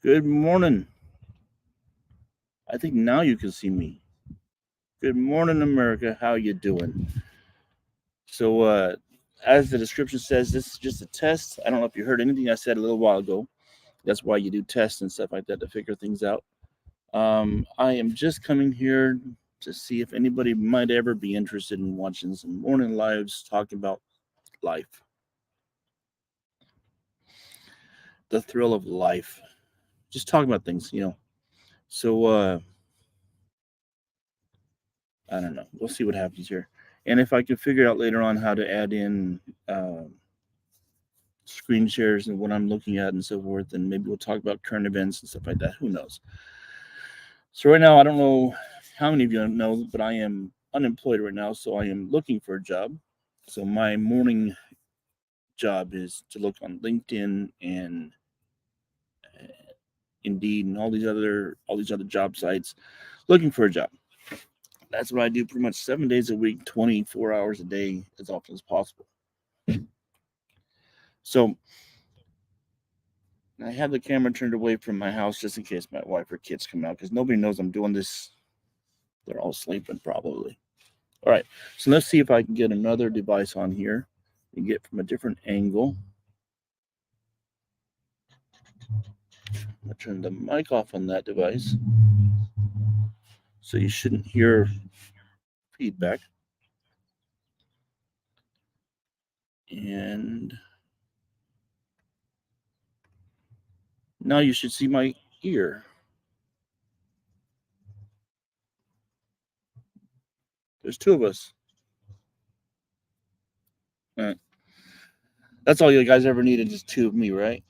Good morning. I think now you can see me. Good morning, America. How you doing? So, as the description says, this is just a test. I don't know if you heard anything I said a little while ago. That's why you do tests and stuff like that to figure things out. I am just coming here to see if anybody might ever be interested in watching some morning lives talking about life, the thrill of life. Just talking about things. So, I don't know. We'll see what happens here. And if I can figure out later on how to add in screen shares and what I'm looking at and so forth, and maybe we'll talk about current events and stuff like that. Who knows? So right now, I don't know how many of you know, but I am unemployed right now, so I am looking for a job. So my morning job is to look on LinkedIn and Indeed and all these other job sites, looking for a job. That's what I do pretty much 7 days a week, 24 hours a day, as often as possible. So I have the camera turned away from my house just in case my wife or kids come out because nobody knows I'm doing this. They're all sleeping probably. All right, so let's see if I can get another device on here and get from a different angle. I'm gonna turn the mic off on that device so you shouldn't hear feedback. And now you should see my ear. There's two of us. All right. That's all you guys ever needed, just two of me, right?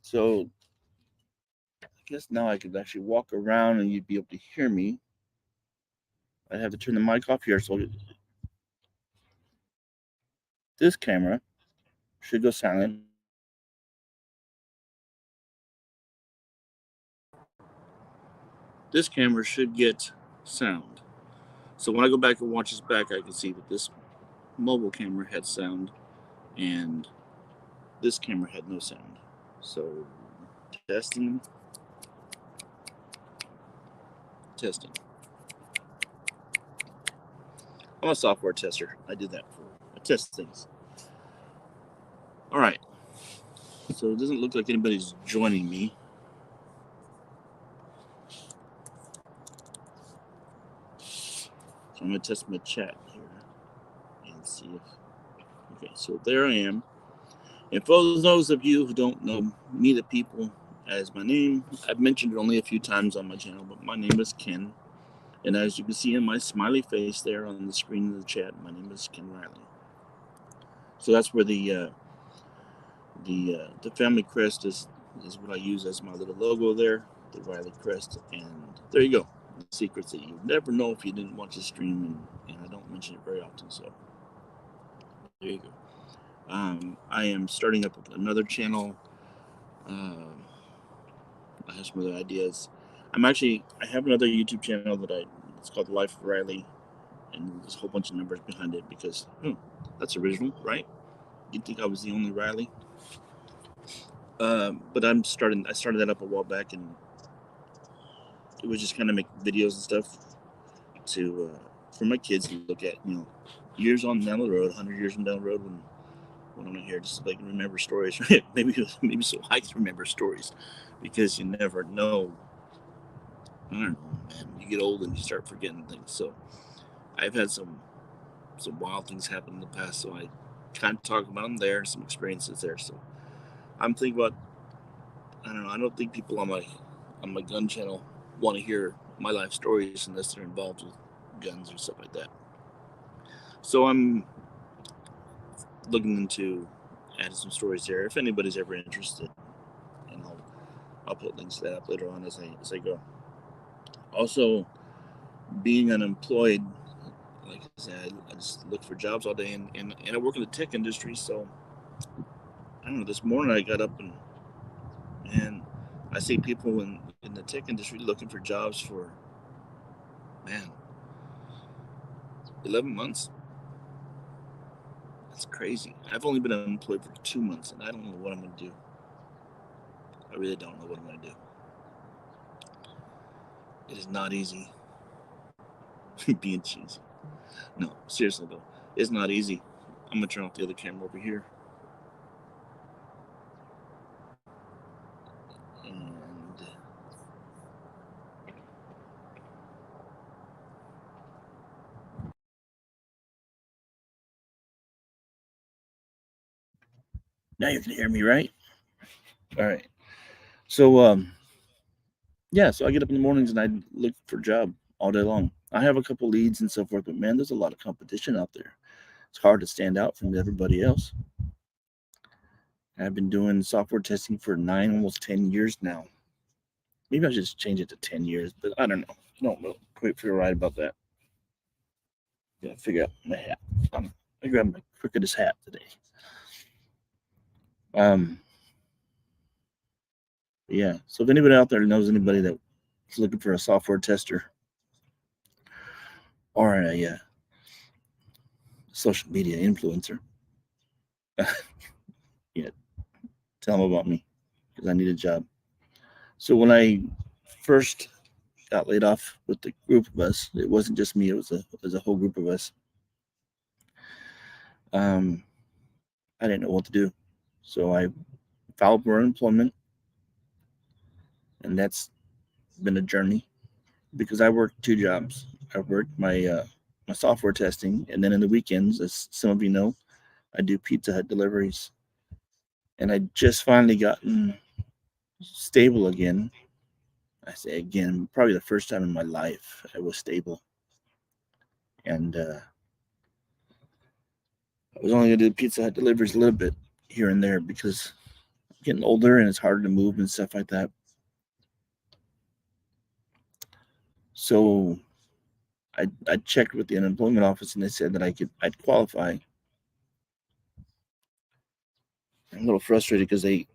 So I guess now I could actually walk around and you'd be able to hear me. I have to turn the mic off here, so this camera should go silent. This camera should get sound. So when I go back and watch this back, I can see that this mobile camera had sound and this camera had no sound. So testing, testing. I'm a software tester. I do that for I test things. All right. So it doesn't look like anybody's joining me. So I'm gonna test my chat here and see if. Okay, so there I am. And for those of you who don't know me, the people, as my name, I've mentioned it only a few times on my channel, but my name is Ken. And as you can see in my smiley face there on the screen of the chat, my name is Ken Riley. So that's where the family crest is what I use as my little logo there, the Riley crest, and there you go. The secrets that you never know if you didn't watch the stream, and I don't mention it very often. So there you go. I am starting up another channel. Um, I have some other ideas. I have another YouTube channel it's called Life of Riley, and there's a whole bunch of numbers behind it because that's original, right? You'd think I was the only Riley. But I started that up a while back, and it was just kind of make videos and stuff to for my kids to look at, years on down the road, 100 years on down the road when I'm not here, just so they can remember stories. maybe so I can remember stories, because you never know. I don't know, man. You get old and you start forgetting things. So I've had some wild things happen in the past, so I kind of talk about them there, some experiences there. So I'm thinking about. I don't know. I don't think people on my gun channel want to hear my life stories unless they're involved with guns or stuff like that. So I'm looking into adding some stories there. If anybody's ever interested, and I'll put links to that up later on as I go. Also, being unemployed, like I said, I just look for jobs all day, and I work in the tech industry. So I don't know. This morning I got up and I see people in the tech industry looking for jobs for, man, 11 months. That's crazy. I've only been unemployed for 2 months, and I don't know what I'm going to do. I really don't know what I'm going to do. It is not easy being cheesy. No, seriously though, it's not easy. I'm gonna turn off the other camera over here. And now you can hear me, right? All right. So yeah, so I get up in the mornings and I look for a job all day long. I have a couple leads and so forth, but man, there's a lot of competition out there. It's hard to stand out from everybody else. I've been doing software testing for 9, almost 10 years now. Maybe I should just change it to 10 years, but I don't know. I don't know. Quite feel right about that. Gotta figure out my hat. I grabbed my crookedest hat today. Um, yeah. So if anybody out there knows anybody that's looking for a software tester or a social media influencer, yeah, tell them about me because I need a job. So when I first got laid off with the group of us, it wasn't just me; it was a whole group of us. Um, I didn't know what to do, so I filed for unemployment, and that's been a journey because I worked 2 jobs. I worked my software testing, and then in the weekends, as some of you know, I do Pizza Hut deliveries. And I just finally gotten stable again. I say again, probably the first time in my life I was stable, and I was only gonna do Pizza Hut deliveries a little bit here and there because I'm getting older and it's harder to move and stuff like that. So I checked with the unemployment office and they said that I'd qualify. I'm a little frustrated because they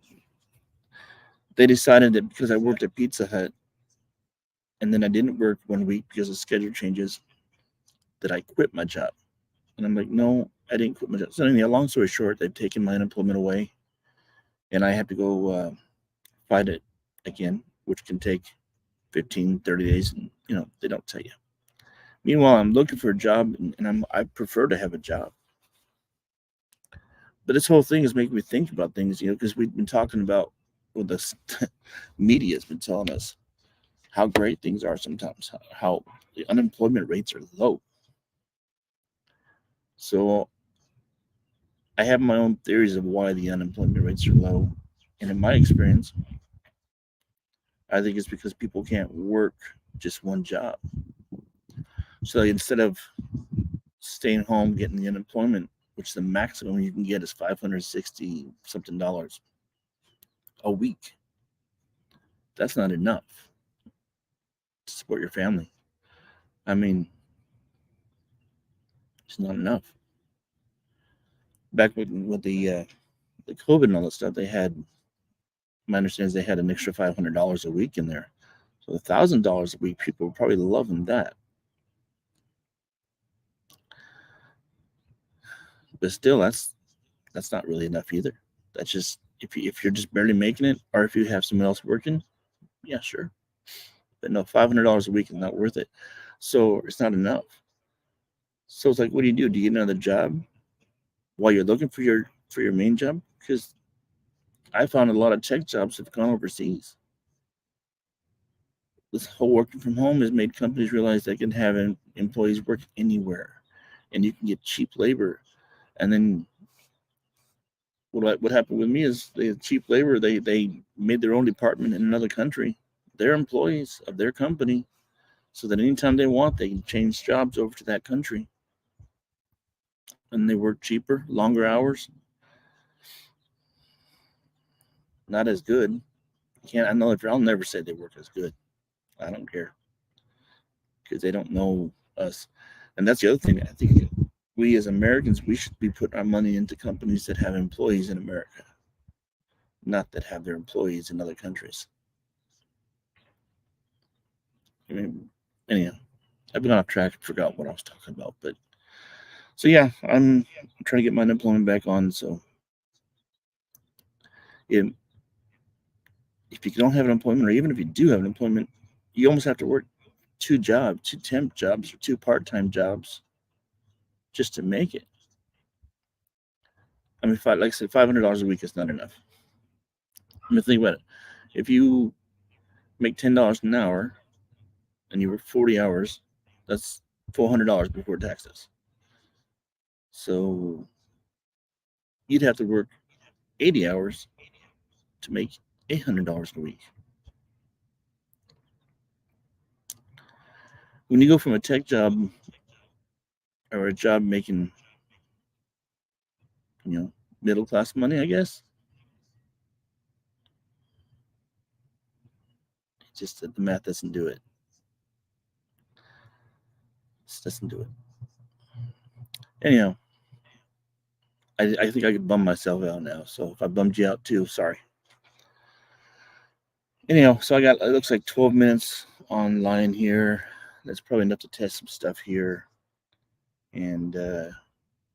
decided that because I worked at Pizza Hut and then I didn't work one week because of schedule changes that I quit my job. And I'm like, no, I didn't quit my job. So anyhow, long story short, they've taken my unemployment away and I have to go fight it again, which can take 15, 30 days. And, they don't tell you. Meanwhile, I'm looking for a job and I prefer to have a job. But this whole thing is making me think about things, because we've been talking about what the media has been telling us how great things are sometimes, how the unemployment rates are low. So I have my own theories of why the unemployment rates are low. And in my experience, I think it's because people can't work just one job. So instead of staying home getting the unemployment, which the maximum you can get is $560 something a week, that's not enough to support your family. I mean, it's not enough. Back with the COVID and all that stuff, they had, my understanding is they had an extra $500 a week in there. So $1,000 a week, people were probably loving that. But still, that's not really enough either. That's just if you're just barely making it, or if you have someone else working, yeah, sure. But no, $500 a week is not worth it. So it's not enough. So it's like, what do? Do you get another job while you're looking for your main job? Because I found a lot of tech jobs have gone overseas. This whole working from home has made companies realize they can have employees work anywhere, and you can get cheap labor. And then what happened with me is they had cheap labor. They made their own department in another country. They're employees of their company, so that anytime they want, they can change jobs over to that country, and they work cheaper, longer hours, not as good. Can't I know if I'll never say they work as good. I don't care because they don't know us, and that's the other thing. I think we as Americans we should be putting our money into companies that have employees in America, not that have their employees in other countries. I mean, anyhow, I've been off track. Forgot what I was talking about, but so yeah, I'm trying to get my unemployment back on. So if, if you don't have an employment, or even if you do have an employment, you almost have to work 2 jobs, 2 temp jobs, or 2 part-time jobs just to make it. I mean, like I said, $500 a week is not enough. I mean, think about it. If you make $10 an hour and you work 40 hours, that's $400 before taxes. So you'd have to work 80 hours to make $800 a week. When you go from a tech job or a job making, middle class money, I guess, it's just that the math doesn't do it. It doesn't do it. Anyhow, I think I could bum myself out now. So if I bummed you out too, sorry. Anyhow, so it looks like 12 minutes online here. That's probably enough to test some stuff here. And I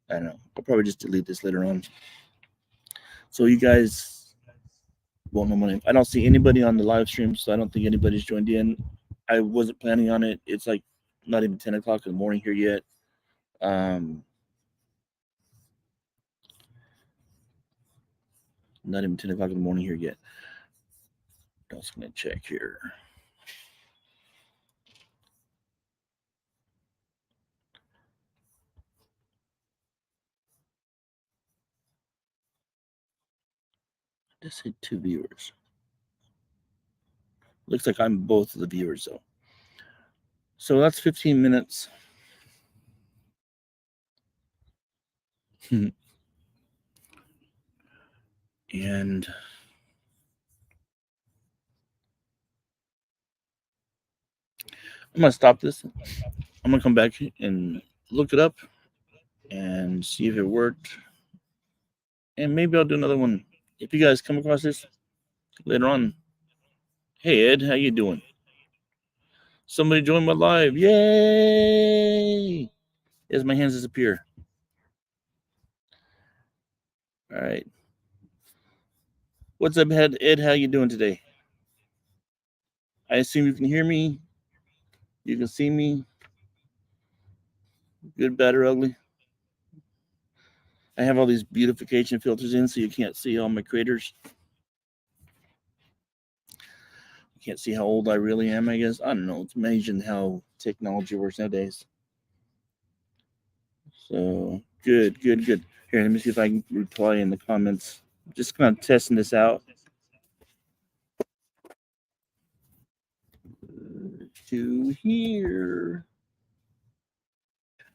don't know. I'll probably just delete this later on. So you guys won't know my name. I don't see anybody on the live stream, so I don't think anybody's joined in. I wasn't planning on it. It's like not even 10 o'clock in the morning here yet. Not even 10 o'clock in the morning here yet. I was going to check here. Just hit 2 viewers. Looks like I'm both of the viewers, though. So that's 15 minutes. And I'm going to stop this. I'm going to come back and look it up and see if it worked. And maybe I'll do another one. If you guys come across this later on, hey, Ed, how you doing? Somebody joined my live. Yay! As my hands disappear. All right. What's up, Ed? How you doing today? I assume you can hear me. You can see me. Good, bad, or ugly. I have all these beautification filters in, so you can't see all my craters. You can't see how old I really am, I guess. I don't know. It's amazing how technology works nowadays. So, good. Here, let me see if I can reply in the comments. Just kind of testing this out. To here.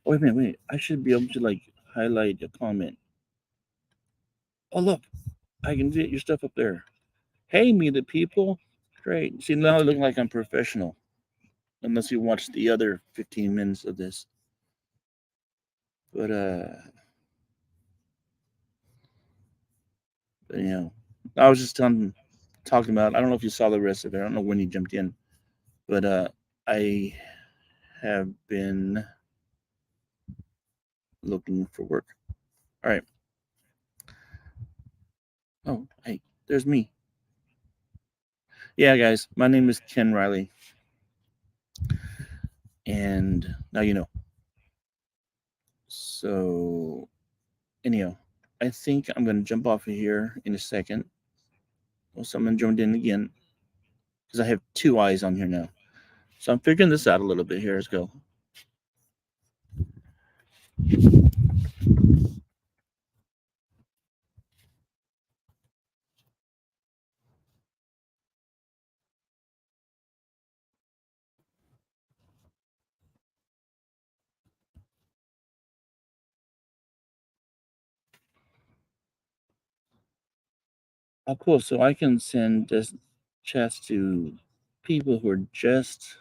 Oh, wait a minute, wait. I should be able to, like, highlight a comment. Oh, look. I can get your stuff up there. Hey, me, the people. Great. See, now I look like I'm professional. Unless you watch the other 15 minutes of this. But I was just talking about, I don't know if you saw the rest of it. I don't know when you jumped in. But I have been looking for work. All right. Oh, hey, there's me. Yeah, guys, my name is Ken Riley. And now you know. So, anyhow, I think I'm going to jump off of here in a second. Well, someone joined in again because I have 2 eyes on here now. So I'm figuring this out a little bit here. Let's go. Oh, cool. So I can send this chats to people who are just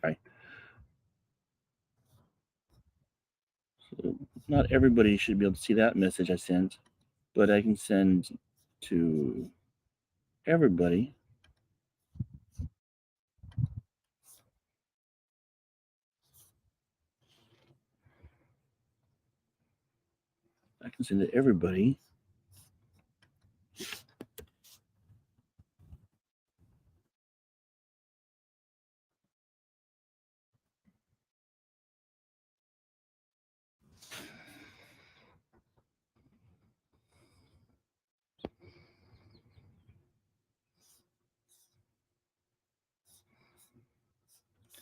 right. So not everybody should be able to see that message I sent, but I can send to everybody. I can send to everybody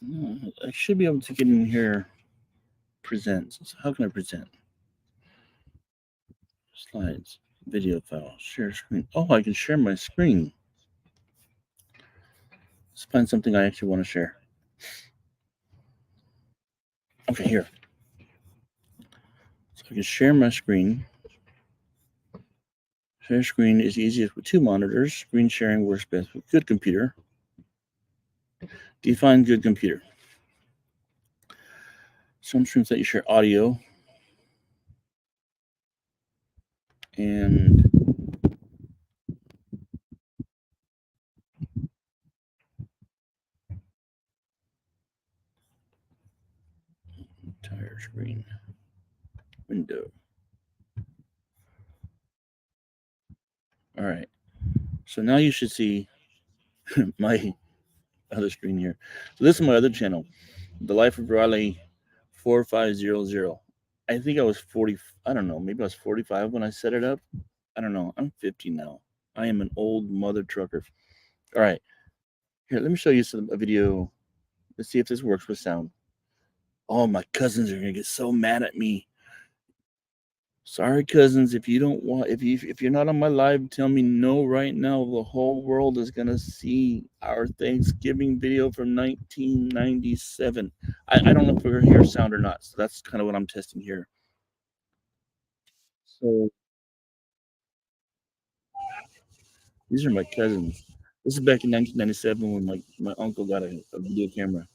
I should be able to get in here. Present. So how can I present? Slides, video file, share screen. Oh, I can share my screen. Let's find something I actually want to share. Okay, here. So I can share my screen. Share screen is easiest with two monitors. Screen sharing works best with good computer. Define good computer. Some streams let you share audio and entire screen window. All right. So now you should see my other screen here. So this is my other channel, The Life of Raleigh 4500. I think I was 40. I don't know. Maybe I was 45 when I set it up. I don't know. I'm 50 now. I am an old mother trucker. All right. Here, let me show you a video. Let's see if this works with sound. Oh, my cousins are gonna get so mad at me. Sorry, cousins. If you don't want, if you're not on my live, tell me no right now. The whole world is gonna see our Thanksgiving video from 1997. I don't know if we're gonna hear sound or not. So that's kind of what I'm testing here. So these are my cousins. This is back in 1997 when my uncle got a video camera.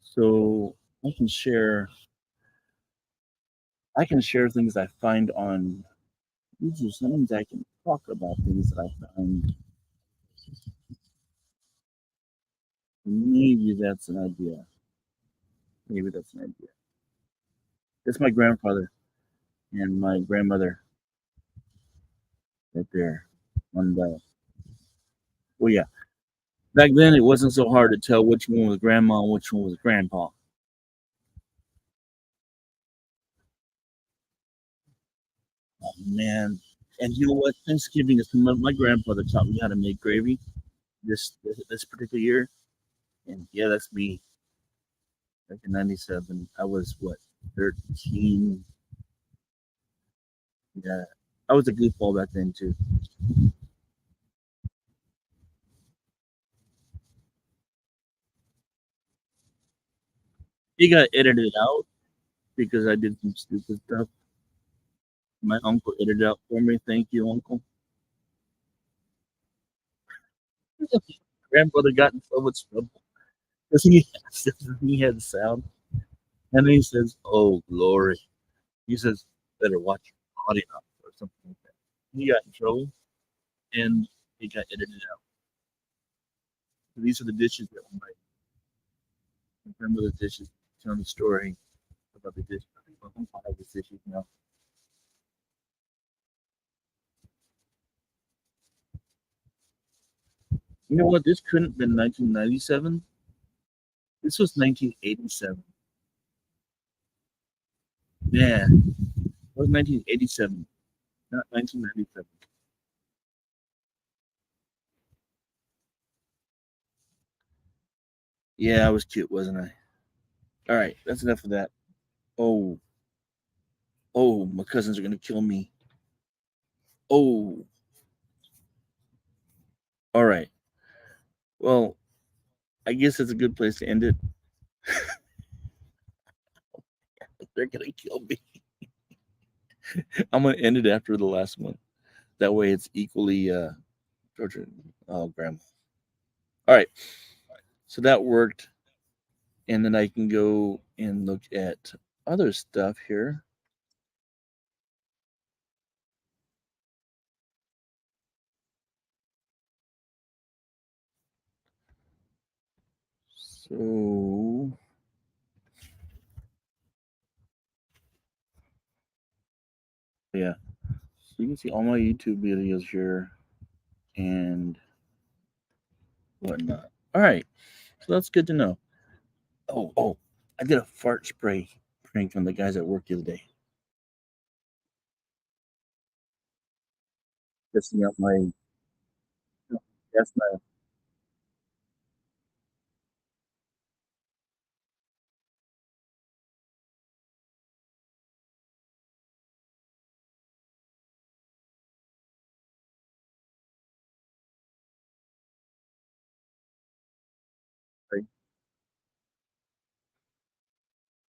So I can share things I find on YouTube. Sometimes I can talk about things that I find. Maybe that's an idea. Maybe that's an idea. That's my grandfather and my grandmother right there. And well, yeah. Back then, it wasn't so hard to tell which one was grandma and which one was grandpa. Oh, man. And you know what? Thanksgiving is my grandfather taught me how to make gravy this particular year. And yeah, that's me. Back in '97, I was what 13. Yeah, I was a goofball back then too. He got edited out because I did some stupid stuff. My uncle edited it out for me. Thank you, uncle. Grandfather got in so much trouble because he had sound, and then he says, "Oh glory," he says, "Better watch your audio or something like that." He got in trouble, and he got edited out. These are the dishes that were my grandmother's dishes. Telling the story about the dish. My uncle has the dishes now. You know what? This couldn't have been 1997. This was 1987. Yeah, it was 1987, not 1997. Yeah, I was cute, wasn't I? All right, that's enough of that. Oh, oh, my cousins are gonna kill me. Oh, all right. Well, I guess it's a good place to end it. They're gonna kill me. I'm gonna end it after the last one. That way, it's equally tortured. Oh, grandma. All right, so that worked, and then I can go and look at other stuff here. So yeah, so you can see all my YouTube videos here and whatnot. All right, so that's good to know. Oh, I did a fart spray prank on the guys at work the other day. Testing out my, that's my,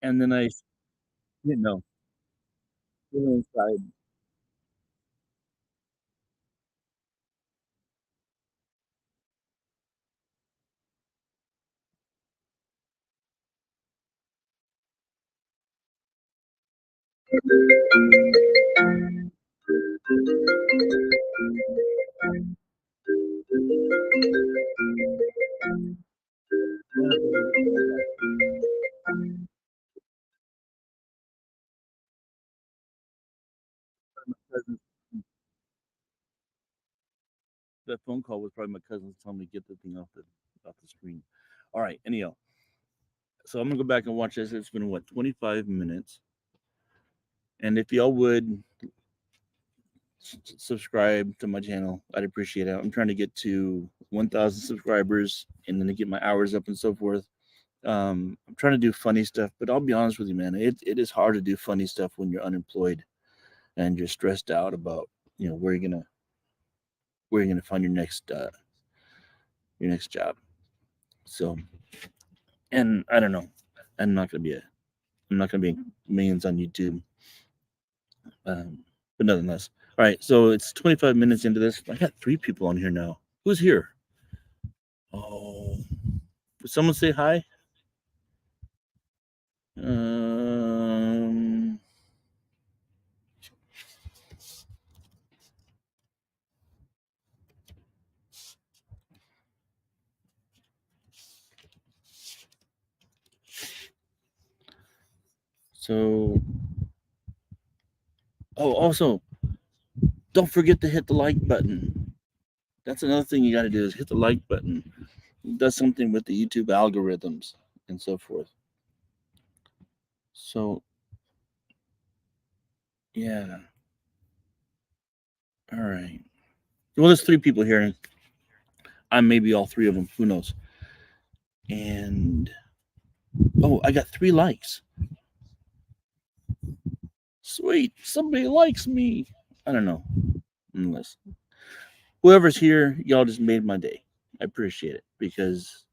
And then I, you know, went inside. That phone call was probably my cousins telling me to get the thing off the screen. All right. Anyhow, so I'm gonna go back and watch this. It's been what 25 minutes, and if y'all would subscribe to my channel, I'd appreciate it. I'm trying to get to 1,000 subscribers, and then to get my hours up and so forth. I'm trying to do funny stuff, but I'll be honest with you, man. It is hard to do funny stuff when you're unemployed and you're stressed out about where you're gonna find your next job. So, and I don't know. I'm not gonna be a I'm not gonna be millions on YouTube. But nonetheless. All right, so it's 25 minutes into this. I got 3 people on here now. Who's here? Oh, would someone say hi? Um, so, also, don't forget to hit the like button. That's another thing you got to do is hit the like button. It does something with the YouTube algorithms and so forth. So, yeah. All right. Well, there's 3 people here. I may be all 3 of them. Who knows? And I got 3 likes. Sweet, somebody likes me. I don't know. Unless whoever's here, y'all just made my day. I appreciate it because,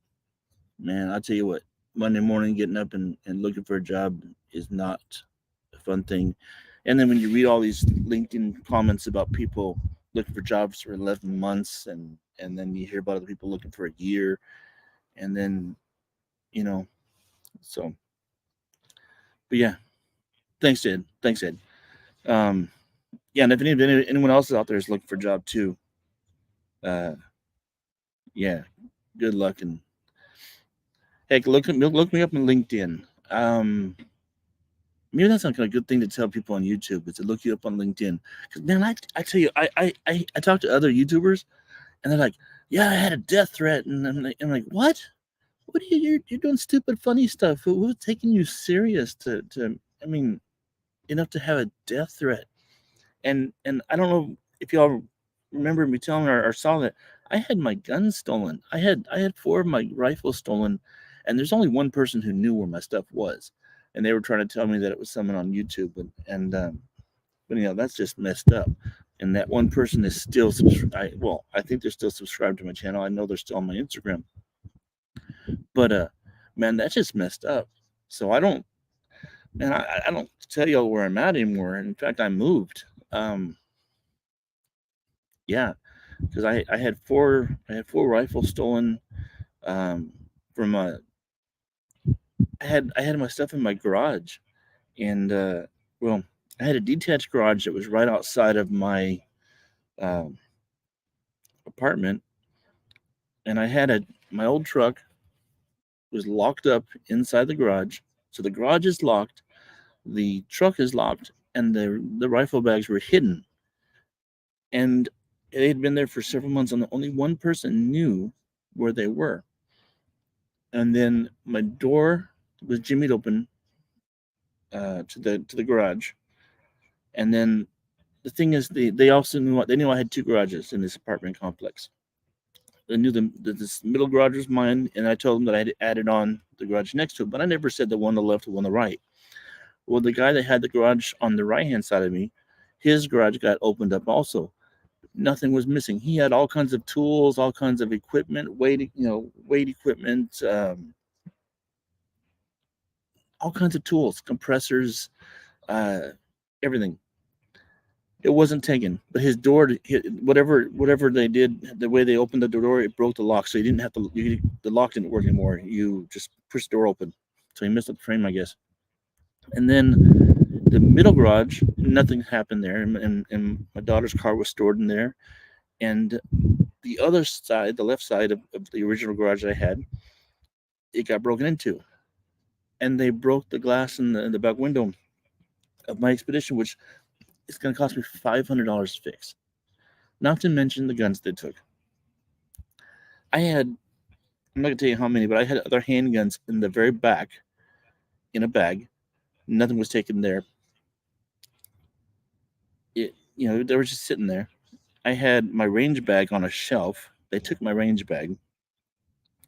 man, I'll tell you what, Monday morning getting up and looking for a job is not a fun thing. And then when you read all these LinkedIn comments about people looking for jobs for 11 months and then you hear about other people looking for a year and then, you know, so, but yeah, thanks, Ed. Thanks, Ed. Um, yeah, and if anyone else out there is looking for a job too, uh, yeah, good luck and heck, look me up on LinkedIn. Maybe that's not a good thing to tell people on YouTube, is to look you up on LinkedIn. Because man, I tell you, I talk to other YouTubers and they're like, yeah, I had a death threat, and I'm like, what? What are you're doing stupid funny stuff? Who's taking you serious to I mean, enough to have a death threat? And I don't know if y'all remember me telling or saw that I had my gun stolen. I had 4 of my rifles stolen, and there's only one person who knew where my stuff was, and they were trying to tell me that it was someone on YouTube, and but that's just messed up. And that one person is still I think they're still subscribed to my channel. I know they're still on my Instagram, but man, that's just messed up. So I don't, man, I don't tell y'all where I'm at anymore. In fact, I moved. Yeah, because I had four rifles stolen um, from I had my stuff in my garage, and well, I had a detached garage that was right outside of my um, apartment, and my old truck was locked up inside the garage. So the garage is locked, the truck is locked, and the rifle bags were hidden, and they had been there for several months, and only one person knew where they were. And then my door was jimmied open to the garage, and then the thing is, they also knew I had 2 garages in this apartment complex. They knew that this middle garage was mine, and I told them that I had added on the garage next to it, but I never said the one on the left or one on the right. Well, the guy that had the garage on the right hand side of me, his garage got opened up also. Nothing was missing. He had all kinds of tools, all kinds of equipment, weight equipment, all kinds of tools, compressors, uh, everything. It wasn't taken, but his door, whatever they did, the way they opened the door, it broke the lock, so you didn't have to. The lock didn't work anymore. You just pushed the door open, so he missed up the frame, I guess. And then the middle garage, nothing happened there, and my daughter's car was stored in there. And the other side, the left side of the original garage I had, it got broken into, and they broke the glass in the back window of my Expedition, which is going to cost me $500 to fix. Not to mention the guns they took. I had, I'm not going to tell you how many, but I had other handguns in the very back in a bag. Nothing was taken there. They were just sitting there. I had my range bag on a shelf. They took my range bag,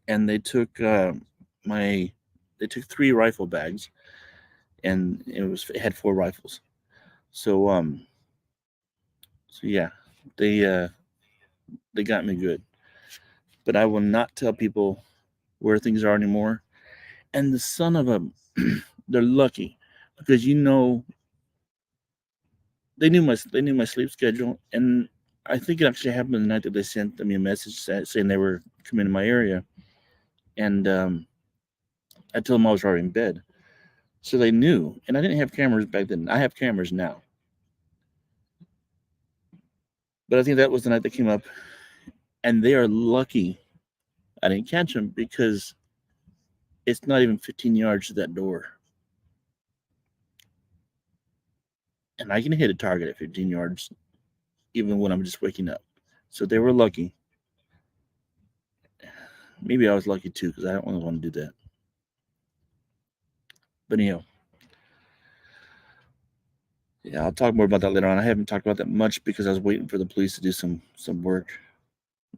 and my, they took 3 rifle bags, and it had 4 rifles. So yeah, they they got me good. But I will not tell people where things are anymore. And the son of a, they're lucky because they knew my sleep schedule, and I think it actually happened the night that they sent me a message saying they were coming to my area, and I told them I was already in bed, so they knew. And I didn't have cameras back then. I have cameras now, but I think that was the night they came up, and they are lucky I didn't catch them because it's not even 15 yards to that door, and I can hit a target at 15 yards even when I'm just waking up. So they were lucky. Maybe I was lucky too because I don't really want to do that. But anyhow, yeah, I'll talk more about that later on. I haven't talked about that much because I was waiting for the police to do some work.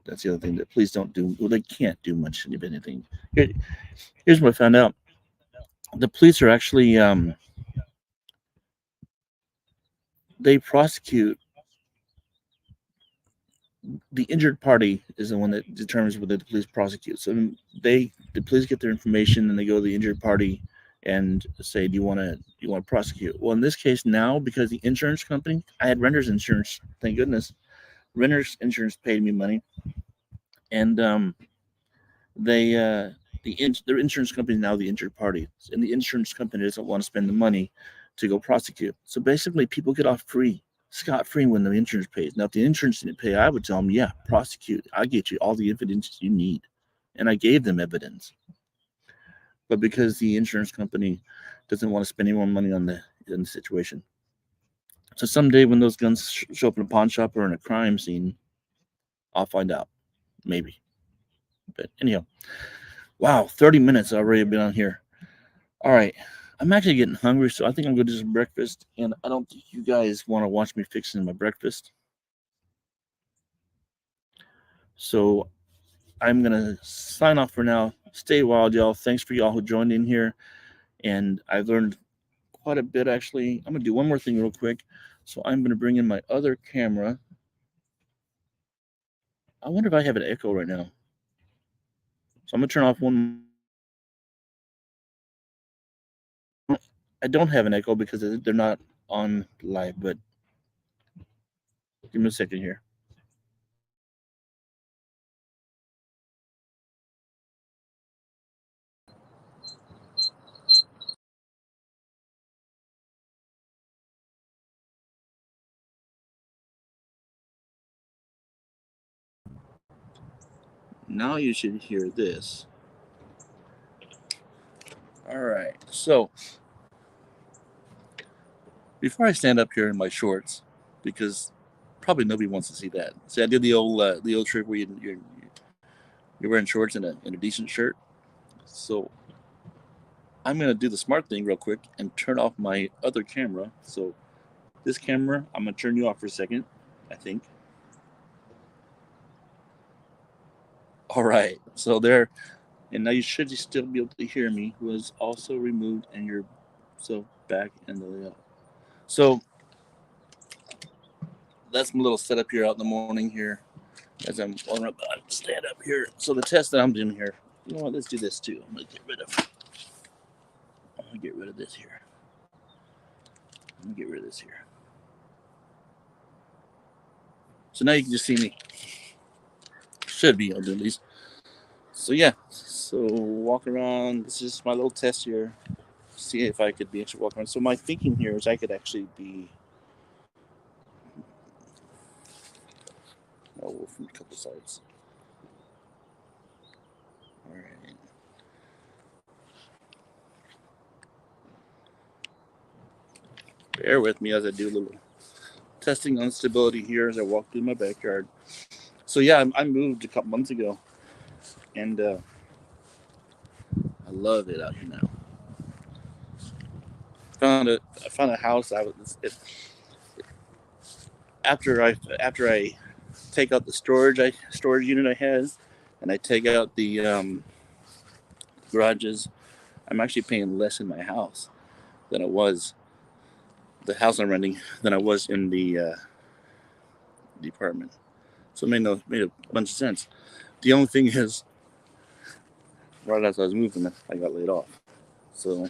That's the other thing that police don't do. Well, they can't do much of anything. Here's what I found out: the police are actually they prosecute. The injured party is the one that determines whether the police prosecute. So the police get their information and they go to the injured party and say, "Do you want to prosecute?" Well, in this case now, because the insurance company, I had renter's insurance, thank goodness, renter's insurance paid me money, and they their insurance company is now the injured party, and the insurance company doesn't want to spend the money to go prosecute. So basically, people get off scot free when the insurance pays. Now, if the insurance didn't pay, I would tell them, yeah, prosecute. I get you all the evidence you need, and I gave them evidence. But because the insurance company doesn't want to spend any more money on the situation, so someday when those guns show up in a pawn shop or in a crime scene, I'll find out, maybe. But anyhow, wow, 30 minutes already been on here. All right. I'm actually getting hungry, so I think I'm going to do some breakfast. And I don't think you guys want to watch me fixing my breakfast. So I'm going to sign off for now. Stay wild, y'all. Thanks for y'all who joined in here. And I've learned quite a bit, actually. I'm going to do one more thing real quick. So I'm going to bring in my other camera. I wonder if I have an echo right now. So I'm going to turn off one. I don't have an echo because they're not on live, but give me a second here. Now you should hear this. All right. So before I stand up here in my shorts, because probably nobody wants to see that. See, I did the old trick where you're wearing shorts and a decent shirt. So I'm gonna do the smart thing real quick and turn off my other camera. So this camera, I'm gonna turn you off for a second, I think. All right. So there, and now you should still be able to hear me. Was also removed, and you're so back in the layout. So that's my little setup here out in the morning here as I'm about to stand up here. So the test that I'm doing here, you know what? Let's do this too. I'm gonna get rid of. me get rid of this here. Let me get rid of this here. So now you can just see me. Should be able to at least. So yeah. So walk around. This is my little test here. See if I could be actually walking around. So my thinking here is I could actually be a wolf from a couple sides. All right. Bear with me as I do a little testing on stability here as I walk through my backyard. So yeah, I moved a couple months ago, and I love it out here now. I found a house. After I take out the storage unit I had, and I take out the garages, I'm actually paying less in my house than it was the house I'm renting than I was in the apartment. So it made a bunch of sense. The only thing is, right as I was moving, I got laid off. So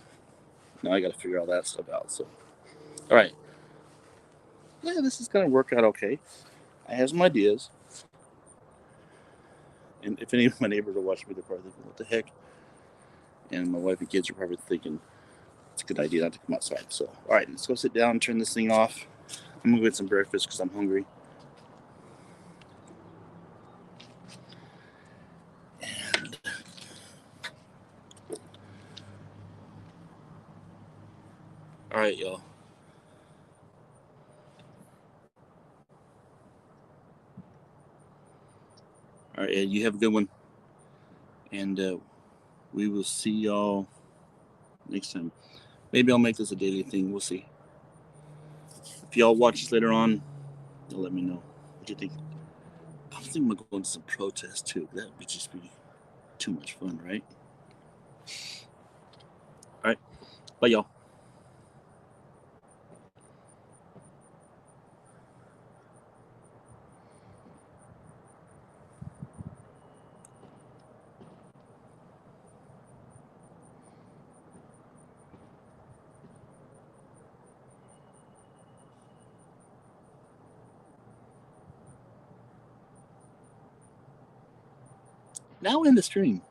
now I got to figure all that stuff out. So, all right, yeah, this is gonna work out okay. I have some ideas, and if any of my neighbors are watching me, they're probably thinking, "What the heck?" And my wife and kids are probably thinking it's a good idea not to come outside. So, all right, let's go sit down and turn this thing off. I'm gonna get some breakfast because I'm hungry. And all right, y'all. All right, Ed, you have a good one, and we will see y'all next time. Maybe I'll make this a daily thing. We'll see. If y'all watch this later on, you'll let me know what you think. I'm thinking about going to some protests too. That would just be too much fun, right? All right, bye, y'all. Now in the stream.